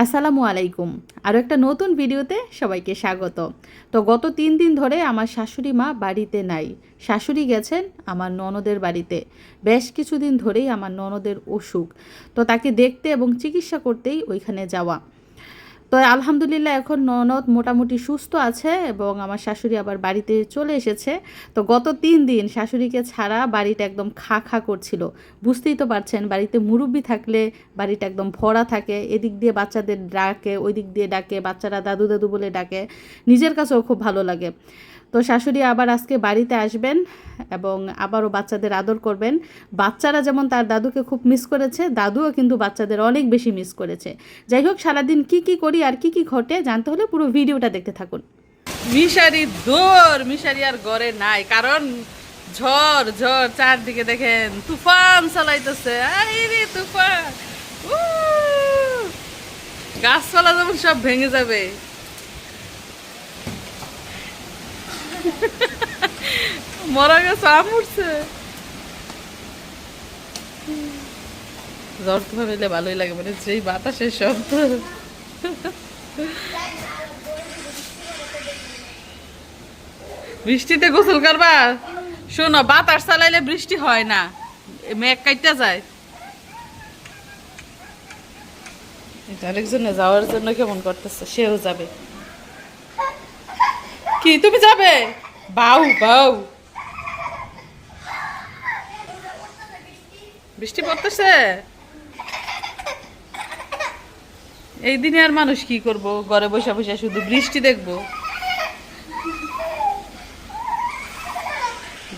আসসালামু আলাইকুম। আরও একটা নতুন ভিডিওতে সবাইকে স্বাগত। তো গত ৩ দিন ধরে আমার শাশুড়ি মা বাড়িতে নাই। শাশুড়ি গেছেন আমার ননদের বাড়িতে। বেশ কিছুদিন ধরেই আমার ননদের অসুখ। তো তাকে দেখতে এবং চিকিৎসা করতেই ওইখানে যাওয়া। তো আলহামদুলিল্লাহ এখন ননদ মোটামুটি সুস্থ আছে এবং আমার শাশুড়ি আবার বাড়িতে চলে এসেছে। তো গত ৩ দিন শাশুড়িকে ছাড়া বাড়িটা একদম খা খা করছিল। বুঝতেই তো পারছেন বাড়িতে মুরব্বি থাকলে বাড়িটা একদম ভরা থাকে। এদিক দিয়ে বাচ্চাদের ডাকে, ওই দিক দিয়ে ডাকে, বাচ্চারা দাদু দাদু বলে ডাকে। নিজের কাছেও খুব ভালো লাগে। তো শাশুড়ি আবার আজকে বাড়িতে আসবেন এবং আবারও বাচ্চাদের আদর করবেন। বাচ্চারা যেমন তার দাদুকে খুব মিস করেছে, দাদুও কিন্তু বাচ্চাদের অনেক বেশি মিস করেছে। যাই হোক, সারাদিন কি কি করি আর কি কি ঘটে জানতে হলে পুরো ভিডিওটা দেখতে থাকুন। মিশারি দৌড়, মিশারি আর ঘরে নাই, কারণ ঝড় ঝড় চারদিকে দেখেন তুফান চালাইতেছে। আরে তুফান, গাছপালা যেমন সব ভেঙে যাবে। মরা গেছে, আম উঠছে। জ্বর তুফান হইলে ভালোই লাগে, মানে যেই বাতাসের শব্দ। বৃষ্টিতে গোসল করবা? শোনো, বাতাস চালাইলে বৃষ্টি হয় না, মেঘ কাইটা যায়। আরেকজনে যাওয়ার জন্য কেমন করতেছে, সেও যাবে। কি তুমি যাবে? বাউ বাউ, বৃষ্টি পড়তেছে। এই দিনে আর মানুষ কি করব, ঘরে বসে বসে শুধু বৃষ্টি দেখবো।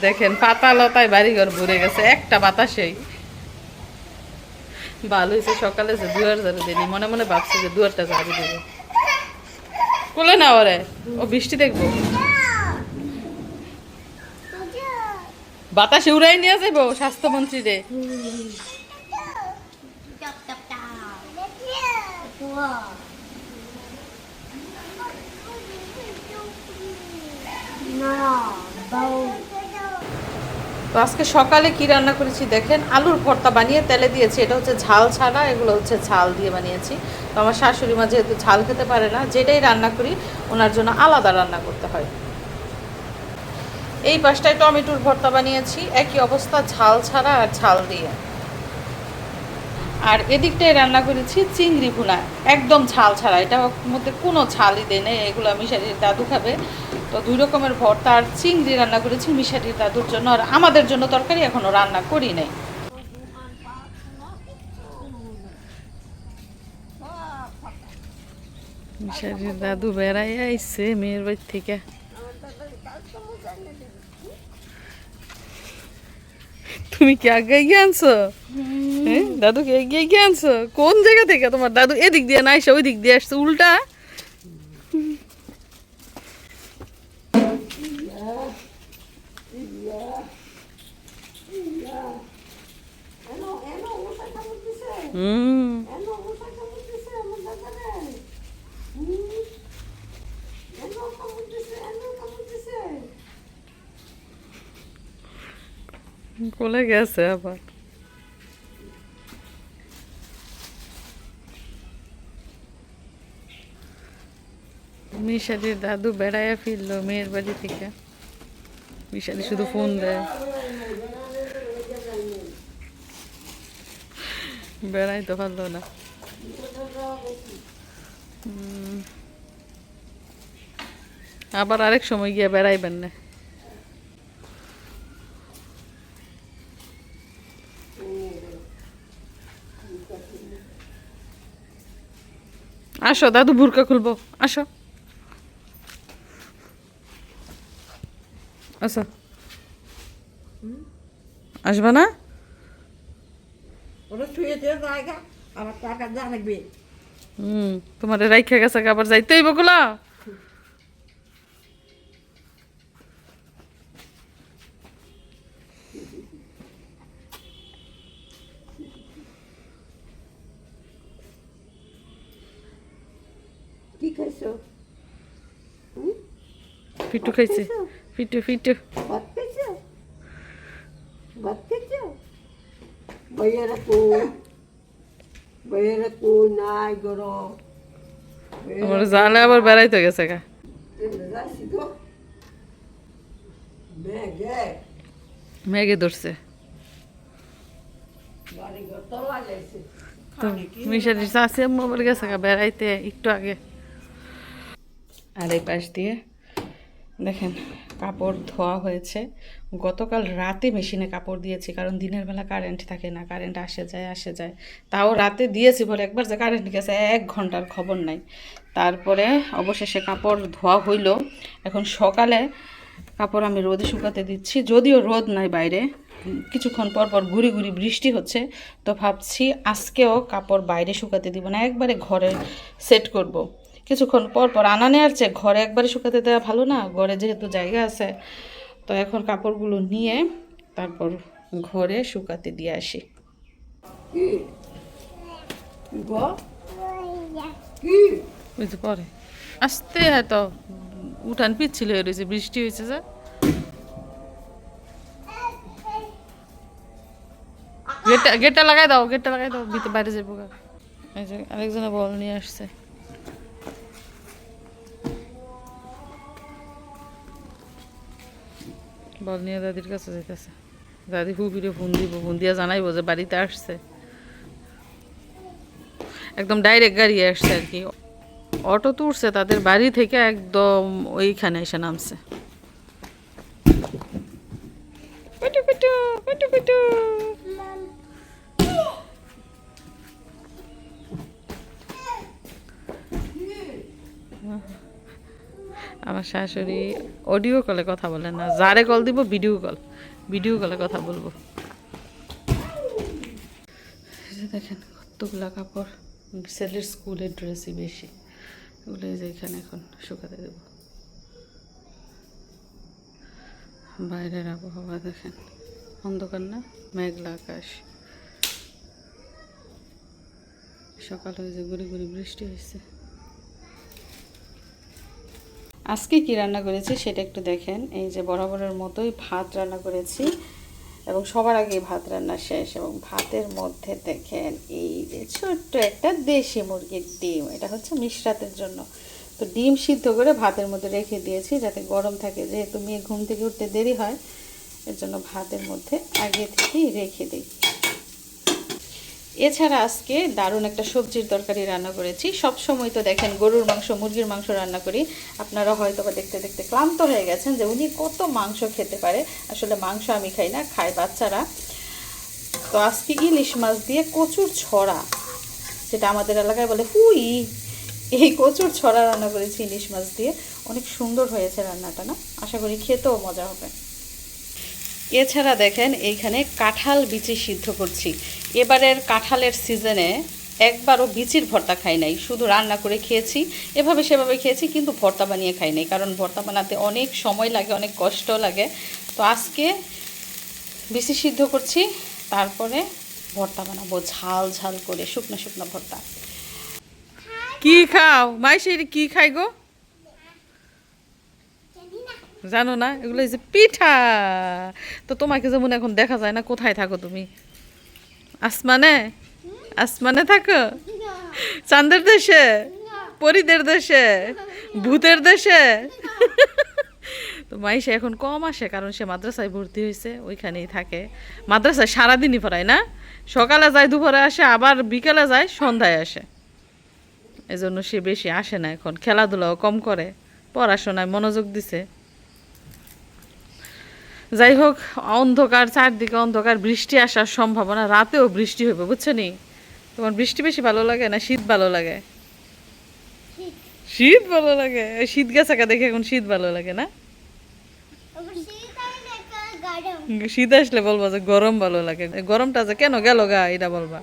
দেখেন পাতা লতায় বাড়িঘর ভরে গেছে একটা বাতাসেই। ভালো হয়েছে সকালে যে দুয়ার ঝাড়ু দিনি, মনে মনে ভাবছি যে দুয়ারটা ঝাড়ু দেবো। কোলে না ওরে, ও বৃষ্টি দেখবো। বাতাসে উড়াই নিয়ে যাবো স্বাস্থ্যমন্ত্রী রে। তো আজকে সকালে কি রান্না করেছি দেখেন, আলুর ভর্তা বানিয়ে তেলে দিয়েছি। এটা হচ্ছে ঝাল ছাড়া, এগুলো হচ্ছে ঝাল দিয়ে বানিয়েছি। তো আমার শাশুড়ি মা যেহেতু ঝাল খেতে পারে না, যেটাই রান্না করি ওনার জন্য আলাদা রান্না করতে হয়। এই পাশটায় টমেটোর ভর্তা বানিয়েছি, একই অবস্থা, ঝাল ছাড়া আর ঝাল দিয়ে। আর এদিকটায় রান্না করেছি চিংড়ি ভুনা, একদম ঝাল ছাড়া, এটার মধ্যে কোনো ঝালই দেয় নেই। এগুলো মিশারির দাদু খাবে। তো 2 রকমের ভর্তা আর চিংড়ি রান্না করেছি মিশারির দাদুর জন্য, আর আমাদের জন্য তরকারি এখনও রান্না করি নাই। মিশারির দাদু বেড়াই আইছে মেয়ের বাড়ি থেকে। তুমি কি আগে গিয়ে আনছো? হ্যাঁ, দাদুকে এগিয়ে গিয়ে আনছো? কোন জায়গা থেকে তোমার দাদু এদিক দিয়ে না এসে ওই দিক দিয়ে আসছে উল্টা? কোলে গেছে আবার। মিশালির দাদু বেড়াইয়া ফিরলো মেয়ের বাড়ি থেকে। মিশালি শুধু ফোন দেয়, বেড়াই তো পারলো না। আবার আরেক সময় গিয়ে বেড়াইবেন না। আসো, দাদু বুরকা খুলবো, আসো আসো। আসবা না? তোমার রাইখা গেছে, আবার যাইতে হইব গুলা। কি খাইছো? পিটু খাইছে, পিটু পিটু। ভাত খাইছো? ভাত খাইছো? বাইরে কো নাই গরো। আমার জালে আবার বেড়াইতে গেছে গা। যাচ্ছি তো ব্যাগে মেঘে ধরছে। বাড়ি ঘর তলা গেছে তো মিশারি চাষে মোবাইল গেছে গা বেড়াইতে একটু আগে। আর এই পাশ দিয়ে দেখেন কাপড় ধোয়া হয়েছে। গতকাল রাতে মেশিনে কাপড় দিয়েছি, কারণ দিনের বেলা কারেন্ট থাকে না, কারেন্ট আসে যায়। তাও রাতে দিয়েছি বলে একবার যে কারেন্ট গেছে 1 ঘন্টার খবর নাই। তারপরে অবশেষে কাপড় ধোয়া হইল। এখন সকালে কাপড় আমি রোদে শুকাতে দিচ্ছি, যদিও রোদ নাই বাইরে, কিছুক্ষণ পর পর ঘুরি ঘুরি বৃষ্টি হচ্ছে। তো ভাবছি আজকেও কাপড় বাইরে শুকাতে দিব না, একবারে ঘরে সেট করব। কিছুক্ষণ পর পর আনা নেওয়ার চেয়ে ঘরে একবারে শুকাতে দেওয়া ভালো না, ঘরে যেহেতু জায়গা আছে। তো এখন কাপড়গুলো নিয়ে তারপর ঘরে শুকাতে দিয়ে আসি। কি গো কি ওই যে পরে আসতে হয়তো উঠান পিচ্ছিল হয়ে রয়েছে, বৃষ্টি হয়েছে যে। গেটটা লাগাই দাও, গেটটা লাগাই দাও, ভিতরে বাইরে যাবো গা। এই যে আরেকজনে বল নিয়ে আসছে। বল নিয়ে দাদির কাছে যাইতেছে। দাদি হুবিরে ফোন দিব, ফোন দিয়ে জানাইবো যে বাড়িতে আসছে। একদম ডাইরেক্ট গাড়ি আসছে আর কি, অটো তুলছে তাদের বাড়ি থেকে, একদম ওইখানে এসে নামছে। কুটু কুটু কুটু কুটু। আমার শাশুড়ি অডিও কলে কথা বলে না, যারে কল দিব ভিডিও কলে কথা বলবো। এই যে দেখেন কতগুলা কাপড়, ছেলের স্কুলের ড্রেসই বেশি, ওগুলো এই যে এখানে এখন শুকাতে দেব। বাইরের আবহাওয়া দেখেন, অন্ধকার না, মেঘলা আকাশ। সকালে ওই যে গুড়ি গুড়ি বৃষ্টি হয়েছে। আজকে কি রান্না করেছি সেটা একটু দেখেন। এই যে বরাবরের মতোই ভাত রান্না করেছি, এবং সবার আগে ভাত রান্না শেষ। এবং ভাতের মধ্যে দেখেন এই যে ছোট্ট একটা দেশি মুরগির ডিম, এটা হচ্ছে মিশরাতের জন্য। তো ডিম সিদ্ধ করে ভাতের মধ্যে রেখে দিয়েছি যাতে গরম থাকে, যেহেতু মেয়ে ঘুম থেকে উঠতে দেরি হয়, এর জন্য ভাতের মধ্যে আগে থেকেই রেখে দিই। এছাড়া আজকে দারুণ একটা সবজির তরকারি রান্না করেছি। সব সময় তো দেখেন গরুর মাংস, মুরগির মাংস রান্না করি, আপনারা হয়তো বা দেখতে দেখতে ক্লান্ত হয়ে গেছেন যে উনি কত মাংস খেতে পারে। আসলে মাংস আমি খাই না, খায় বাচ্চারা। তো আজকে ইলিশ মাছ দিয়ে কচুর ছড়া, যেটা আমাদের এলাকায় বলে পুই, এই কচুর ছড়া রান্না করেছি ইলিশ মাছ দিয়ে। অনেক সুন্দর হয়েছে রান্নাটা, না? আশা করি খেতেও মজা হবে। এছাড়া দেখেন এইখানে কাঁঠাল বিচি সিদ্ধ করছি। এবারের কাঁঠালের সিজনে একবারও বিচির ভর্তা খাই নাই, শুধু রান্না করে খেয়েছি, এভাবে সেভাবে খেয়েছি, কিন্তু ভর্তা বানিয়ে খাই নাই, কারণ ভর্তা বানাতে অনেক সময় লাগে, অনেক কষ্ট লাগে। তো আজকে বিচি সিদ্ধ করছি, তারপরে ভর্তা বানাবো ঝাল ঝাল করে, শুকনো শুকনো ভর্তা। কি খাও মাইশে, কি খাই গো জানো না? এগুলো এই যে পিঠা। তো তোমাকে যেমন এখন দেখা যায় না, কোথায় থাকো তুমি? আসমানে? আসমানে থাকো? চাঁদের দেশে, পরীদের দেশে, ভূতের দেশে? তো মাইশা এখন কম আসে, কারণ সে মাদ্রাসায় ভর্তি হয়েছে, ওইখানেই থাকে। মাদ্রাসায় সারাদিনই পড়ায় না, সকালে যায়, দুপুরে আসে, আবার বিকেলে যায়, সন্ধ্যায় আসে। এজন্য সে বেশি আসে না এখন, খেলাধুলাও কম করে, পড়াশোনায় মনোযোগ দিছে। যাই হোক, অন্ধকার, চারদিকে অন্ধকার, বৃষ্টি আসার সম্ভাবনা, রাতেও বৃষ্টি হবে, বুঝছো নি? তোমার বৃষ্টি বেশি ভালো লাগে না শীত ভালো লাগে? শীত ভালো লাগে, শীত গেছে দেখে এখন শীত ভালো লাগে না? শীত আসলে বলবা যে গরম ভালো লাগে, গরমটা যে কেন গেল গা এটা বলবা।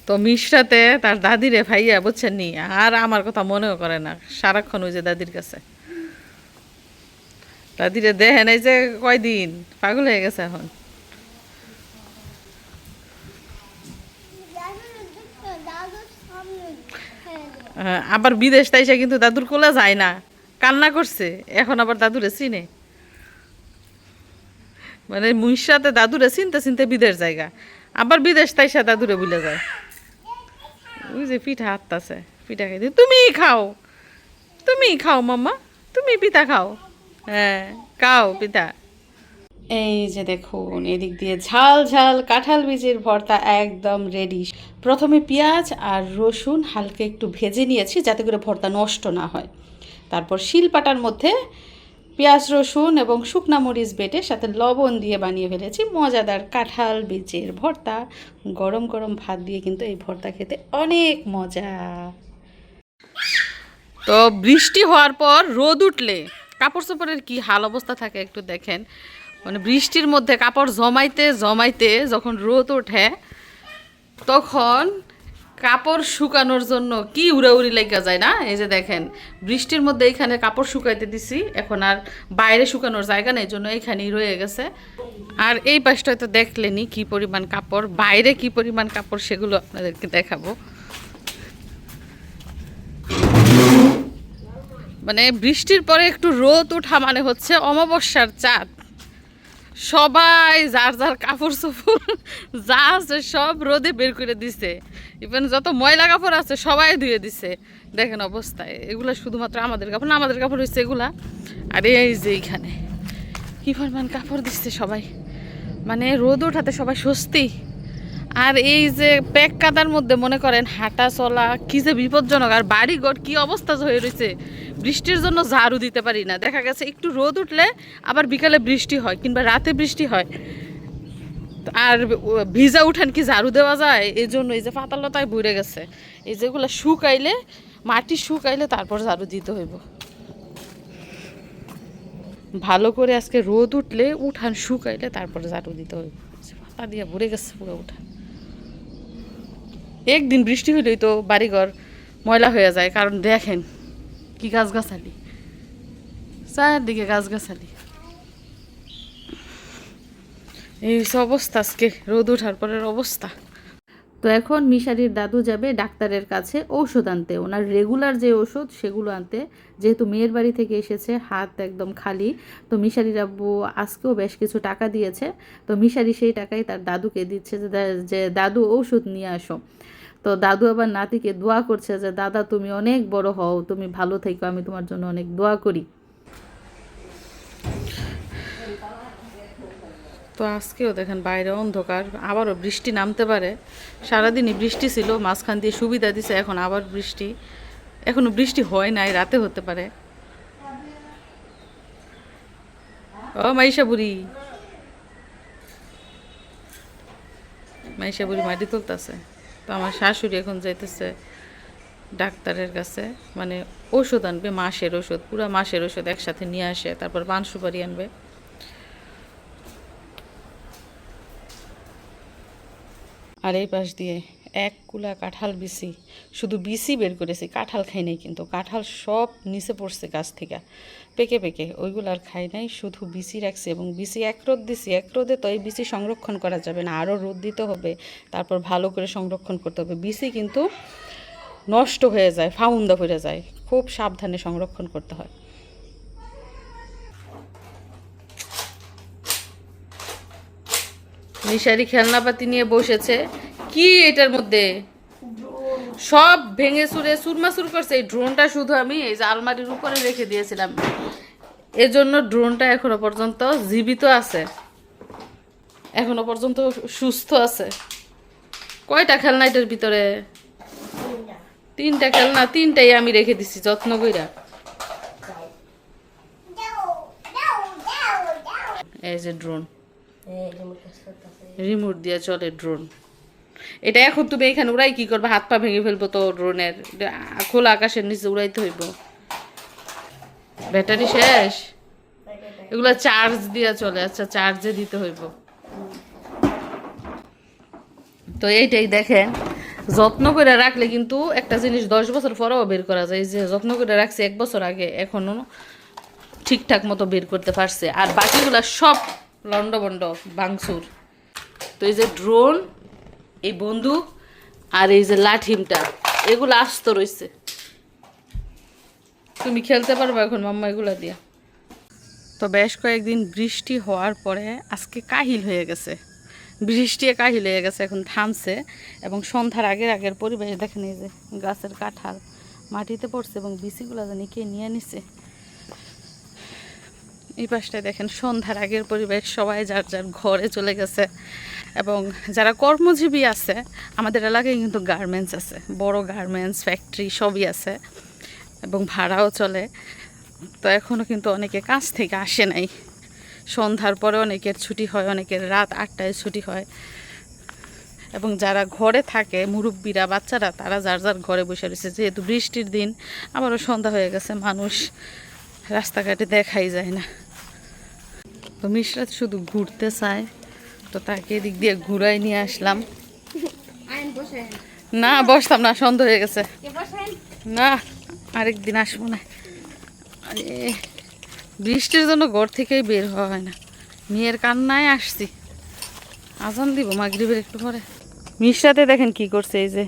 তো মিশরাতে তার দাদিরে ভাইয়া, বুঝছেন নি, আর আমার কথা মনেও করে না, সারাক্ষণ ওই যে দাদির কাছে। দাদিরে দেখে নাই যে কয়দিন, পাগল হয়ে গেছে এখন। আবার বিদেশ তাইসা কিন্তু দাদুর কোলে যায় না, কান্না করছে, এখন আবার দাদুরে চিনে। মানে মুইসাতে দাদুরে চিনতে চিনতে বিদেশ জায়গা, আবার বিদেশ তাইসা দাদুরে ভুলে যায়। ওই যে পিঠা হাততাছে, পিঠা খাইতে। তুমিই খাও, তুমিই খাও মাম্মা, তুমি পিঠা খাও। হ্যাঁ, খাও পিঠা। এই যে দেখুন, এদিক দিয়ে ঝাল ঝাল কাঁঠাল বীজের ভর্তা একদম রেডি। প্রথমে পেঁয়াজ আর রসুন হালকা একটু ভেজে নিয়েছি যাতে করে ভর্তা নষ্ট না হয়। তারপর শিলপাটার মধ্যে পেঁয়াজ রসুন এবং শুকনা মরিচ বেটে সাথে লবণ দিয়ে বানিয়ে ফেলেছি মজাদার কাঁঠাল বীজের ভর্তা। গরম গরম ভাত দিয়ে কিন্তু এই ভর্তা খেতে অনেক মজা। তো বৃষ্টি হওয়ার পর রোদ উঠলে কাপড় চোপড়ের কি হাল অবস্থা থাকে একটু দেখেন। মানে বৃষ্টির মধ্যে কাপড় জমাইতে জমাইতে যখন রোদ ওঠে তখন কাপড় শুকানোর জন্য কি উড়াউড়ি লেগে যায় না। এই যে দেখেন, বৃষ্টির মধ্যে এখানে কাপড় শুকাইতে দিছি, এখন আর বাইরে শুকানোর জায়গা নেই, জন্য এইখানেই রয়ে গেছে। আর এই পাশটা হয়তো দেখলেনি কি পরিমাণ কাপড়, বাইরে কি পরিমাণ কাপড় সেগুলো আপনাদেরকে দেখাবো। মানে বৃষ্টির পরে একটু রোদ ওঠা মানে হচ্ছে অমাবস্যার চাঁদ। সবাই যার যার কাপড় চোপড় যা আছে সব রোদে বের করে দিছে। ইভেন যত ময়লা কাপড় আছে সবাই ধুয়ে দিছে। দেখেন অবস্থায়, এগুলা শুধুমাত্র আমাদের কাপড় না, আমাদের কাপড় হচ্ছে এগুলা। আর এই যে এইখানে কি পরিমাণ কাপড় দিচ্ছে সবাই, মানে রোদ ওঠাতে সবাই স্বস্তি। আর এই যে প্যাক কাদার মধ্যে মনে করেন হাঁটা চলা কি যে বিপজ্জনক। আর বাড়িঘর কি অবস্থা হয়ে রয়েছে, বৃষ্টির জন্য ঝাড়ু দিতে পারি না। দেখা গেছে একটু রোদ উঠলে আবার বিকালে বৃষ্টি হয় কিংবা রাতে বৃষ্টি হয়, আর ভিজা উঠান কি ঝাড়ু দেওয়া যায়? এই জন্য এই যে পাতালতায় ভরে গেছে, এই যেগুলো শুকাইলে, মাটি শুকাইলে তারপর ঝাড়ু দিতে হইব ভালো করে। আজকে রোদ উঠলে উঠান শুকাইলে তারপরে ঝাড়ু দিতে হইব। পাতা দিয়ে ভরে গেছে পুরো উঠান। একদিন বৃষ্টি হইলেই তো বাড়িঘর ময়লা হয়ে যায়, কারণ দেখেন কি গাছগাছালি, চারদিকে গাছগাছালি। এই অবস্থা আজকে রোদ ওঠার পরের অবস্থা। তো এখন মিশারির দাদু যাবে ডাক্তারের কাছে ঔষধ আনতে, ওনার রেগুলার যে ওষুধ সেগুলো আনতে। যেহেতু মেয়ের বাড়ি থেকে এসেছে, হাত একদম খালি, তো মিশারির আব্বু আজকেও বেশ কিছু টাকা দিয়েছে। তো মিশারি সেই টাকাই তার দাদুকে দিচ্ছে যে দাদু ঔষধ নিয়ে আসো। তো দাদু আবার নাতিকে দোয়া করছে যে দাদা তুমি অনেক বড় হও, তুমি ভালো থেকো, আমি তোমার জন্য অনেক দোয়া করি। তো আজকেও দেখেন বাইরে অন্ধকার, আবারও বৃষ্টি নামতে পারে। সারাদিনই বৃষ্টি ছিল, মাঝখান দিয়ে সুবিধা দিছে, এখন আবার বৃষ্টি। এখনো বৃষ্টি হয় নাই, রাতে হতে পারে। ও মাইশা বুড়ি, মাইশা বুড়ি মাটি তুলতেছে। তো আমার শাশুড়ি এখন যাইতেছে ডাক্তারের কাছে, মানে ওষুধ আনবে, মাসের ওষুধ, পুরো মাসের ওষুধ একসাথে নিয়ে আসে, তারপর পান সুপারি আনবে। আর এই পাশ দিয়ে এক কুলা কাঁঠাল বিচি, শুধু বিচি বের করেছি, কাঁঠাল খাই নাই, কিন্তু কাঁঠাল সব নিচে পড়ছে গাছ থেকে পেকে পেকে, ওইগুলো আর খাই নাই, শুধু বিচি রাখছি। এবং বিচি এক রোদ দিছি, এক রোদে তো এই বিচি সংরক্ষণ করা যাবে না, আরও রোদ দিতে হবে, তারপর ভালো করে সংরক্ষণ করতে হবে। বিচি কিন্তু নষ্ট হয়ে যায়, ফাউন্দা হয়ে যায়, খুব সাবধানে সংরক্ষণ করতে হয়। মিশারি খেলনাপাতি নিয়ে বসেছে, কি এটার মধ্যে সব ভেঙে চুরে চুরমাচুর করছে। এই ড্রোনটা শুধু আমি এই যে আলমারির উপরে রেখে দিয়েছিলাম, এজন্য ড্রোনটা এখনো পর্যন্ত জীবিত আছে, এখনো পর্যন্ত সুস্থ আছে। কয়টা খেলনা এটার ভিতরে? তিনটা খেলনা, তিনটাই আমি রেখে দিছি যত্ন কইরা। এই যে ড্রোন, রিমোট দিয়ে চলে ড্রোন। এটা এখন তুমি এখানে উড়াই কি করবে? হাত পা ভেঙে ফেলবো তো ড্রোনের, খোলা আকাশের নিচে উড়াইতে হইব। ব্যাটারি শেষ, এগুলা চার্জ দিয়া চলে। আচ্ছা, চার্জে দিতে হইব। তো এইটাই দেখেন, যত্ন করে রাখলে কিন্তু একটা জিনিস 10 বছর পরেও বের করা যায়। যে যত্ন করে রাখছি 1 বছর আগে, এখনো ঠিকঠাক মতো বের করতে পারছে। আর বাকিগুলা সব লন্ডভন্ড ভাঙচুর। তো এই যে ড্রোন, এই বন্দুক আর এই যে লাঠিমটা, এগুলো আস্ত রয়েছে। তুমি খেলতে পারবে এখন মাম্মা এগুলা দিয়া। তো বেশ কয়েকদিন বৃষ্টি হওয়ার পরে আজকে কাহিল হয়ে গেছে, বৃষ্টি কাহিল হয়ে গেছে, এখন থামছে এবং সন্ধ্যার আগের পরিবেশ দেখেন। এই যে গাছের কাঁঠাল মাটিতে পড়ছে এবং বিচিগুলো জানি কে নিয়ে নিছে। এই পাশটায় দেখেন সন্ধ্যার আগের পরিবেশ, সবাই যার যার ঘরে চলে গেছে এবং যারা কর্মজীবী আছে, আমাদের এলাকায় কিন্তু গার্মেন্টস আছে, বড় গার্মেন্টস ফ্যাক্টরি সবই আছে এবং ভাড়াও চলে। তো এখনও কিন্তু অনেকে কাজ থেকে আসে নাই। সন্ধ্যার পরে অনেকের ছুটি হয়, অনেকের রাত 8টায় ছুটি হয় এবং যারা ঘরে থাকে মুরব্বীরা বাচ্চারা তারা যার যার ঘরে বসে রয়েছে। যেহেতু বৃষ্টির দিন, আবারও সন্ধ্যা হয়ে গেছে, মানুষ রাস্তাঘাটে দেখাই যায় না। তো মিশরাত শুধু ঘুরতে চায়, তো তাকে এদিক দিয়ে ঘুরাই নিয়ে আসলাম। না বসতাম না, সন্ধ্যা হয়ে গেছে, না আরেকদিন আসবো না। আরে বৃষ্টির জন্য ঘর থেকেই বের হওয়া হয় না। মেয়ের কান্নায় আসছি, আজান দিব মাগরিবের একটু পরে। মিশরাতে দেখেন কি করছে, এই যে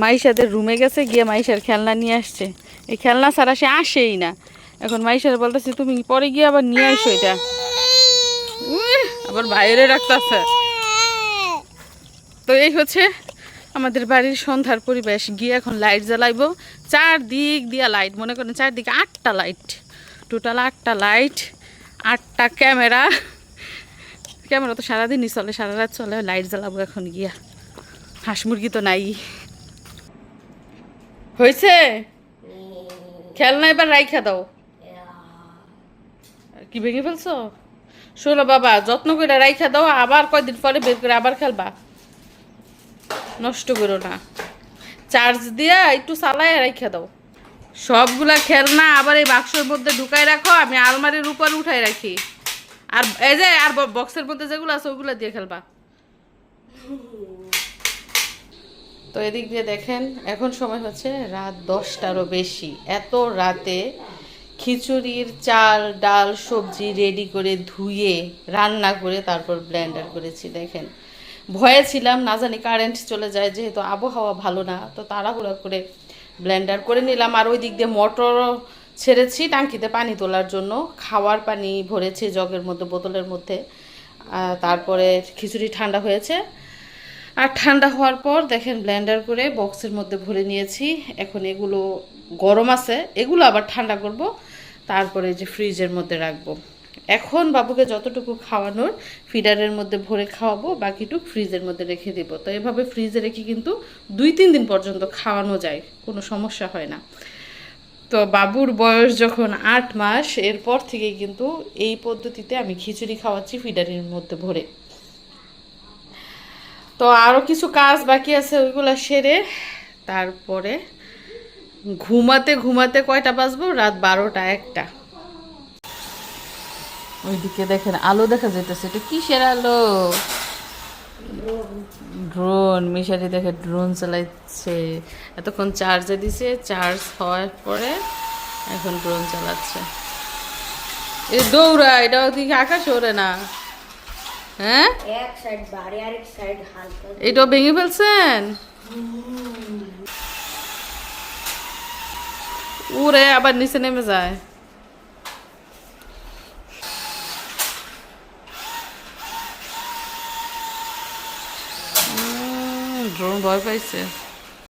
মাইশাদের রুমে গেছে, গিয়ে মাইশার খেলনা নিয়ে আসছে। এই খেলনা ছাড়া সে আসেই না। এখন মাইশার বলতেছে তুমি পরে গিয়ে আবার নিয়ে আসো এটা, আবার বাইরে রাখতেছে। তো এই হচ্ছে আমাদের বাড়ির সন্ধ্যার পরিবেশ। গিয়ে এখন লাইট জ্বালাইবো, চারদিক দিয়া লাইট, মনে করেন চারদিকে 8টা লাইট, টোটাল 8টা লাইট, 8টা ক্যামেরা। ক্যামেরা তো সারাদিনই চলে, সারা রাত চলে। লাইট জ্বালাবো এখন গিয়া। হাঁস মুরগি তো নাই। হয়েছে খেলনা, এবার রাইখা দাও। কি ভেঙে ফেলছো? শোনো বাবা, যত্ন করে রাইখা দাও, আবার কয়দিন পরে বের করে আবার খেলবা, নষ্ট করো না। চার্জ দিয়া একটু চালায় রাইখা দাও। সবগুলা খেলনা আবার এই বাক্সের মধ্যে ঢুকাই রাখো, আমি আলমারির উপর উঠাই রাখি। আর এই যে আর বক্সের মধ্যে যেগুলো আছে ওগুলো দিয়ে খেলবা। তো এদিক দিয়ে দেখেন এখন সময় হচ্ছে রাত 10টারও বেশি। এত রাতে খিচুড়ির চাল ডাল সবজি রেডি করে ধুয়ে রান্না করে তারপর ব্লেন্ডার করেছি। দেখেন ভয়ে ছিলাম, না জানি কারেন্ট চলে যায়, যেহেতু আবহাওয়া ভালো না, তো তাড়াহুড়া করে ব্লেন্ডার করে নিলাম। আর ওই দিক দিয়ে মটরও ছেড়েছি টাঙ্কিতে পানি তোলার জন্য, খাওয়ার পানি ভরেছি জগের মধ্যে, বোতলের মধ্যে। তারপরে খিচুড়ি ঠান্ডা হয়েছে, আর ঠান্ডা হওয়ার পর দেখেন ব্লেন্ডার করে বক্সের মধ্যে ভরে নিয়েছি। এখন এগুলো গরম আছে, এগুলো আবার ঠান্ডা করব, তারপরে যে ফ্রিজের মধ্যে রাখবো। এখন বাবুকে যতটুকু খাওয়ানোর ফিডারের মধ্যে ভরে খাওয়াবো, বাকিটুকু ফ্রিজের মধ্যে রেখে দিব। তো এভাবে ফ্রিজে রেখে কিন্তু 2-3 দিন পর্যন্ত খাওয়ানো যায়, কোনো সমস্যা হয় না। তো বাবুর বয়স যখন 8 মাস, এরপর থেকে কিন্তু এই পদ্ধতিতে আমি খিচুড়ি খাওয়াচ্ছি ফিডারের মধ্যে ভরে। তো আরও কিছু কাজ বাকি আছে, ওইগুলো সেরে তারপরে ঘুমাতে ঘুমাতে কয়টা বাজবো, রাত 12টা 1টা। ওইদিকে দেখেন আলো দেখা যেতেছে, এটা কিসের আলো? ড্রোন। মিশারি দেখে ড্রোন চালাচ্ছে, এতক্ষণ চার্জে দিছে, চার্জ হওয়ার পরে এখন ড্রোন চালাচ্ছে। এই দৌড়া, এটা ওদিকে আকাশ ওড়ে না। হ্যাঁ এক সাইড বাড়ি আর এক সাইড হালকা। এটাও ভেঙে ফেলছেন? উড়ে আবার নিচে নেমে যায়। ড্রোন ভয় পাইছে।